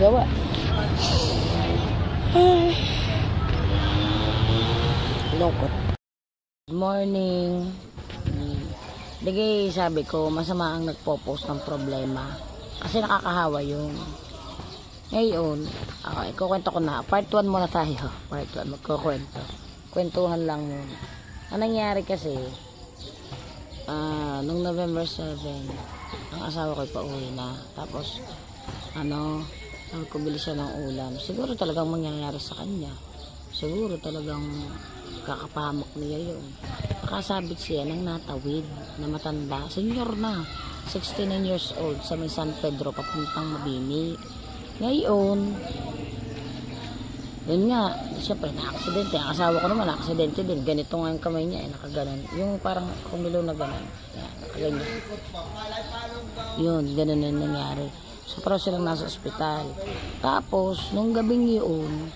magawa. Ay, lungkot. Good morning. Digay sabi ko, masama ang nagpo-post ng problema. Kasi nakakahawa yun. Ngayon, ikukwento ko na. Part 1 muna tayo. Part 1, magkukwento. Kwentuhan lang muna. Ang nangyari kasi, nung November 7, ang asawa ko pauwi na. Tapos, sabi ko bili siya ng ulam. Siguro talagang mangyayari sa kanya. Siguro talagang kakapahamak niya yun. Nakasabit siya ng natawid na matanda. Senior na. 69 years old sa may San Pedro papuntang Mabini. Ngayon, yun nga, siyempre na-aksidente. Ang asawa ko naman na-aksidente din. Ganito nga yung kamay niya, nakaganan. Yung parang kumilo na ganan. Yan, nakaganyan. Yun, ganun na nangyari. So, parang silang nasa ospital. Tapos, nung gabing yun,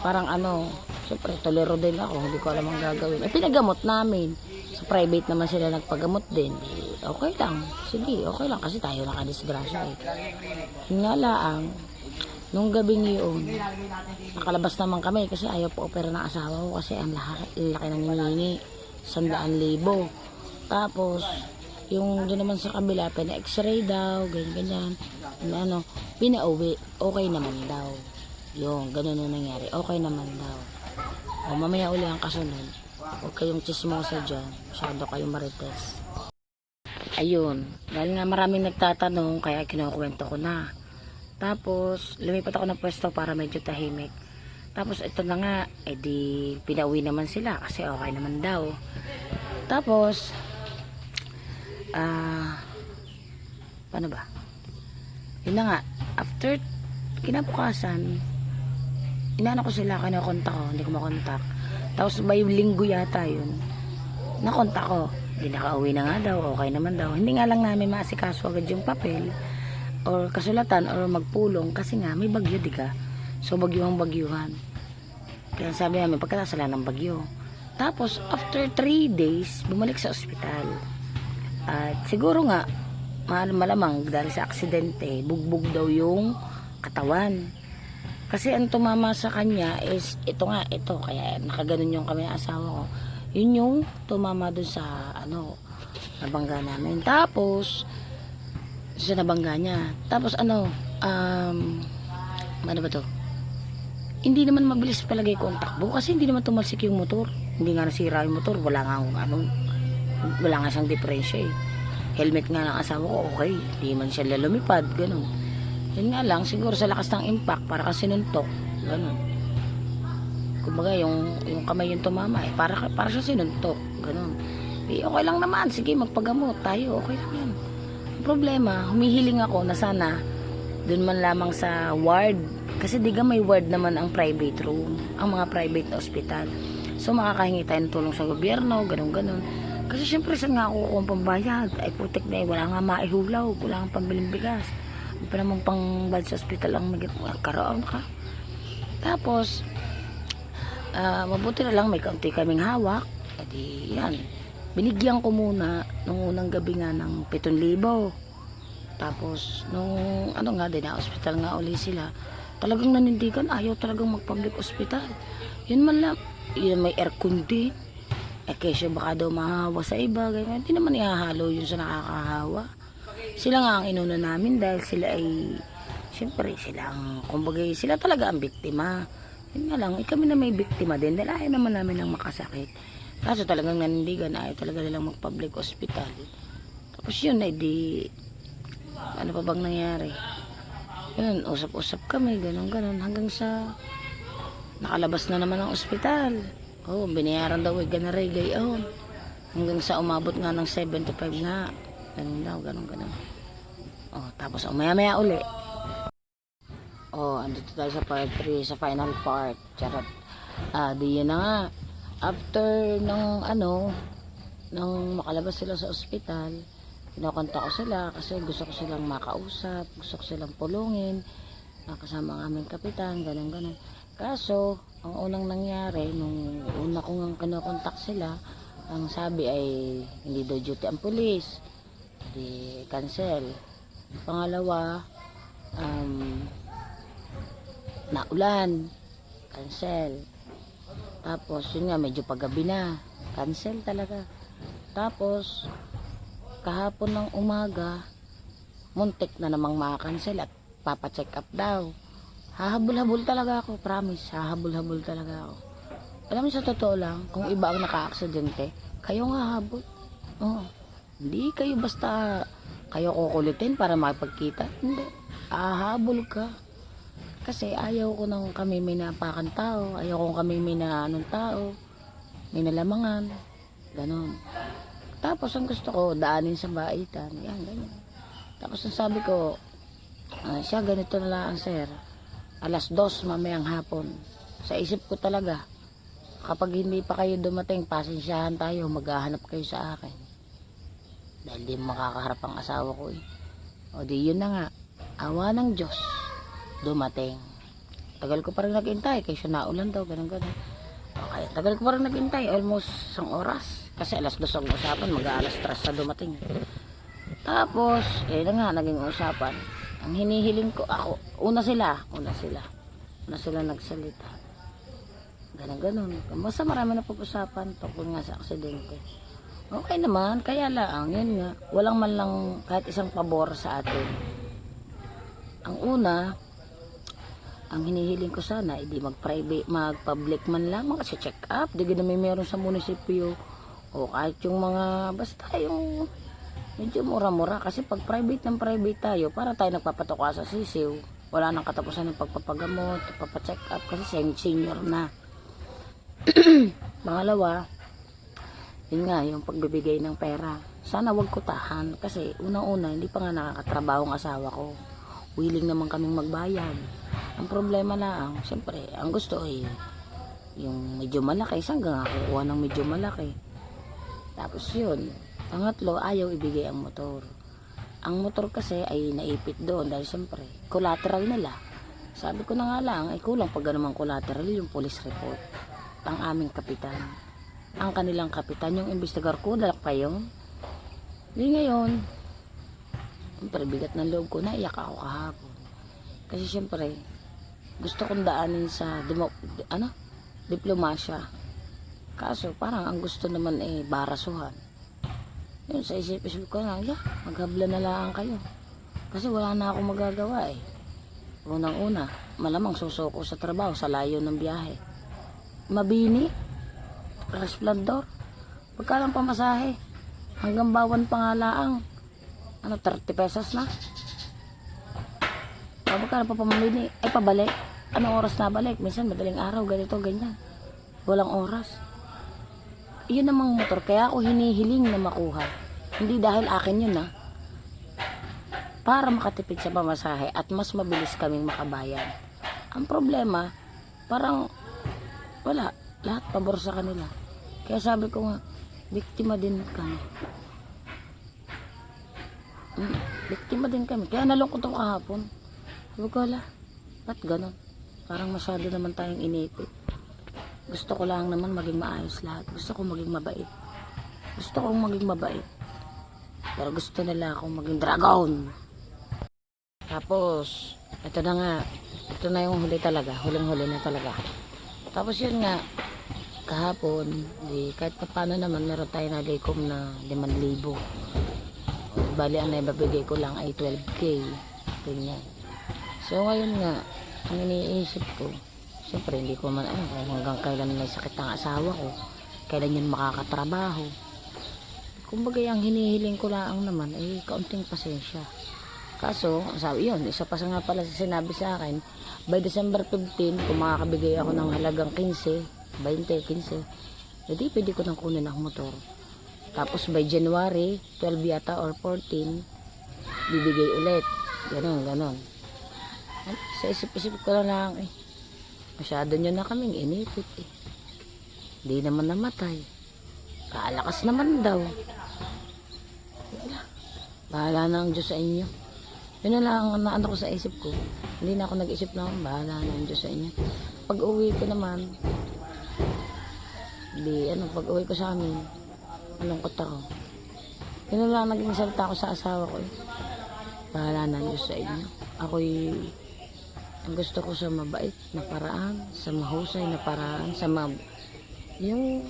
parang siyempre, tolero din ako. Hindi ko alam ang gagawin. Pinagamot namin. Sa private naman sila nagpagamot din. Okay lang. Sige, okay lang. Kasi tayo nakadisgrasya eh. Yun nga lang, nung gabing yun, nakalabas naman kami kasi ayaw po opera ng asawa ko kasi ang laki ng hinihingi. 100,000. Tapos, yung doon naman sa kabila, pina-x-ray daw, ganyan. Pinauwi. Okay naman daw. Yung, ganun na nangyari. Okay naman daw. O, mamaya uli ang kasunod. Huwag kayong chismosa dyan. Masyado kayong marites. Ayun. Dahil nga maraming nagtatanong, kaya kinukwento ko na. Tapos, lumipat ako ng pwesto para medyo tahimik. Tapos, ito na nga, edi, pinauwi naman sila kasi okay naman daw. Tapos, paano ba? Yun na nga, after kinabukasan, inaano ko sila, kinakontak ko, hindi ko makontak. Tapos may linggo yata yun, nakontak ko, hindi nakauwi na nga daw, okay naman daw. Hindi nga lang namin maasikaso agad yung papel or kasulatan or magpulong kasi nga may bagyo, diga. So bagyuhan. Kaya sabi namin, pagkasala ng bagyo. Tapos after 3 days, bumalik sa ospital. At siguro nga, malamang dahil sa aksidente, bugbog daw yung katawan. Kasi ang tumama sa kanya is ito, kaya nakaganon yung kami ng asawa ko. Yun yung tumama dun sa nabangga namin. Tapos sa nabangga niya. Tapos ano ba to? Hindi naman mabilis palagay ko ang takbo kasi hindi naman tumalsik yung motor. Hindi nga nasira yung motor, wala nga siyang diferensya eh. Helmet nga ng asawa ko, okay. Hindi man siya lumipad, ganun. Yun nga lang, siguro sa lakas ng impact, para kasi sinuntok, ganun. Kumbaga, yung kamay yung tumama, para siya sinuntok, ganun. Okay lang naman, sige, magpagamot tayo, okay lang yan. Ang problema, humihiling ako na sana, dun man lamang sa ward, kasi diga may ward naman ang private room, ang mga private na ospital. So, makakahingi tayo ng tulong sa gobyerno, ganun. Kasi syempre, saan nga ako kung pambayad? Ay, putik na wala nga maihulaw, wala nga pambiling bigas. Pa naman pang bad sa hospital ang karoon ka. Tapos mabuti na lang may kaunti kaming hawak. Edi yan, binigyan ko muna nung unang gabi nga ng 7,000. Tapos nung din na hospital nga uli sila, talagang nanindigan, ayaw talagang mag-public hospital. Yun man lang, yun may aircon din. Kesyo baka daw mahahawa sa iba, ganyan. Hindi naman ihahalo yun sa nakakahawa. Sila nga ang inuna namin dahil sila ay, siyempre, kumbaga, sila talaga ang biktima. Yun nga lang, kami na may biktima din dahil ayaw naman namin ng makasakit. Kaso talagang nanindigan, ayaw talaga nilang mag-public hospital. Tapos yun, ano pa bang nangyari? Yun, usap-usap kami, ganun, hanggang sa nakalabas na naman ang ospital. Binayaran daw, ganaray, gayon. Hanggang sa umabot nga ng 75 nga. Ganun daw, ganun. Tapos maya uli. Andito tayo sa part 3, sa final part. Charot. Di yun na nga. After nung makalabas sila sa ospital, kinakontak ko sila kasi gusto ko silang makausap, gusto ko silang pulungin, kasama ang aming kapitan, ganun. Kaso, ang unang nangyari, nung una kong kinakontak sila, ang sabi ay hindi daw duty ang pulis. Di cancel. Pangalawa, um, naulan, cancel. Tapos yun nga, medyo paggabi na, cancel talaga. Tapos kahapon ng umaga, muntik na namang makancel at papacheck up daw. Hahabol-habol talaga ako, promise, hahabol-habol talaga ako. Alam mo, sa totoo lang, kung iba ang naka-aksidente, kayo nga habol. Oo. Hindi kayo basta kayo kukulitin para makipagkita. Hindi. Hahabol ka. Kasi ayaw ko nang kami may napakan tao. Ayaw ko kami may na anong tao. May nalamangan. Ganon. Tapos ang gusto ko, daanin sa baitan. Yan, ganyan. Tapos ang sabi ko, siya ganito na lang, sir. 2:00 mamayang hapon. Sa isip ko talaga, kapag hindi pa kayo dumating, pasensyahan tayo, maghahanap kayo sa akin. Dahil di makakaharap ang asawa ko eh. O di yun na nga, awa ng Diyos, dumating. Tagal ko pa rin naghintay, kaysa naulan daw, ganun. Okay, tagal ko pa rin naghintay, almost 1 oras. Kasi 2:00 ang usapan, mag-3:00 sa dumating. Tapos, na nga, naging usapan. Ang hinihiling ko, ako, una sila nagsalita. Ganun. Basta marami na pag-usapan tungkol nga sa aksidente. Okay naman, kaya lang, yun nga, walang man lang kahit isang pabor sa atin. Ang una, ang hinihiling ko sana, hindi mag-private, mag-public man lang, kasi check up, di gina may meron sa munisipyo, o kahit yung mga, basta yung, medyo mura-mura, kasi pag private tayo, para tayo nagpapatoka sa sisiw, wala nang katapusan ng pagpapagamot, pagpapacheck up, kasi senior na. Pangalawa, yun nga, yung pagbibigay ng pera. Sana wag ko tahan. Kasi unang-una, hindi pa nga nakakatrabaho ang asawa ko. Willing naman kaming magbayad. Ang problema lang, siyempre, ang gusto ay yung medyo malaki. Saan ka nga kukuha ng medyo malaki? Tapos yun. Pangatlo, ayaw ibigay ang motor. Ang motor kasi ay naipit doon dahil siyempre, collateral nila. Sabi ko na nga lang, ay kulang pag ganun collateral yung police report. Ang aming kapitan, ang kanilang kapitan, yung investigar ko, dalak pa yun. Di ngayon, siyempre bigat ng loob ko, naiyak ako kahapon. Kasi siyempre, gusto kong daanin sa diplomasya. Kaso parang ang gusto naman barasuhan. Yun, sa isip-isip ko na, maghabla na lang kayo. Kasi wala na akong magagawa eh. Unang-una, malamang susuko sa trabaho, sa layo ng biyahe. Mabini, Resplandor, pagkalang pamasahe, hanggang Bawan pa nga laang, 30 pesos na. Pagkalang pa pamamili, ay pabalik, anong oras na balik, minsan madaling araw, ganito, ganyan, walang oras. Yun namang motor, kaya ako hinihiling na makuha, hindi dahil akin yun para makatipid sa pamasahe at mas mabilis kaming makabayan. Ang problema, parang wala, lahat pabor sa kanila. Kaya sabi ko nga, biktima din kami. Biktima din kami. Kaya nalungkot ako kahapon. Sabi ko, ba't ganon? Parang masyado naman tayong inipit. Gusto ko lang naman maging maayos lahat. Gusto ko maging mabait. Gusto kong maging mabait. Pero gusto nila akong maging dragon. Tapos, ito na nga. Ito na yung huli talaga. Huling-huli na talaga. Tapos yun nga, kahapon, kahit pa paano naman, meron tayo na likom na 5,000. Bali, ang naibabigay ko lang ay 12K. Ganyan. So, ngayon nga, ang iniisip ko, siyempre, hindi ko man kung hanggang kailan may sakit ang asawa ko, kailan yun makakatrabaho. Kumbaga, ang hinihiling ko lang naman ay kaunting pasensya. Kaso, sabi yun, isa pa nga pala sinabi sa akin, by December 15, kung makakabigay ako ng halagang 15, hindi pwede ko nang kunin ang motor. Tapos by January 12 yata or 14, bibigay ulit. Ganon. Sa isip-isip ko lang masyado nyo na kaming inipit Hindi naman namatay. Kaalakas naman daw. Bahala na ang Diyos sa inyo. Yun na lang ang naano ko sa isip ko. Hindi na ako nag-isip na bahala na ang Diyos sa inyo. Pag uwi ko naman, pag uwi ko sa amin, malungkot ako. Yun na lang naging salita ko sa asawa ko. Bahala na ang Diyos sa inyo. ako'y ang gusto ko sa mabait na paraan, sa mahusay na paraan, yung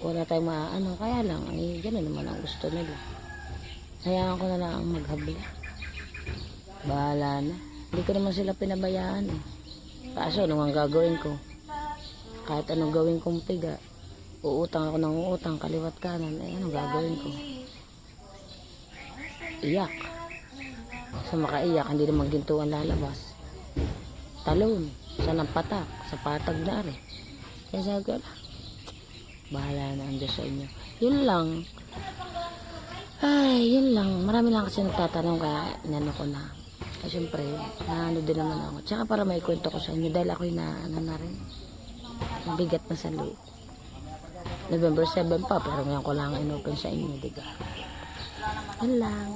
wala tayong maano, kaya lang, ay gano'n naman ang gusto nila. Hayaan ko na lang ang maghabla. Bahala na. Hindi ko naman sila pinabayaan eh. Kaso, anong ang gagawin ko? Kahit anong gawin kong piga, uutang ako ng uutang, kaliwat kanan, eh anong gagawin ko? Iyak. Sa makaiyak, hindi naman ginto ang lalabas. Talon, sa nampatak, sa patag na rin. Kaya sabi ko, bahala na ang Diyos sa inyo. Yun lang. Ay, yun lang. Marami lang kasi nagtatanong kaya inano ko na. Ay, syempre, naano din naman ako. Tsaka para may kwento ko sa inyo dahil ako'y na rin. Mabigat na sa loob. November 7 pa, pero ngayon ko lang in-open sa inyo, diba? Yun lang.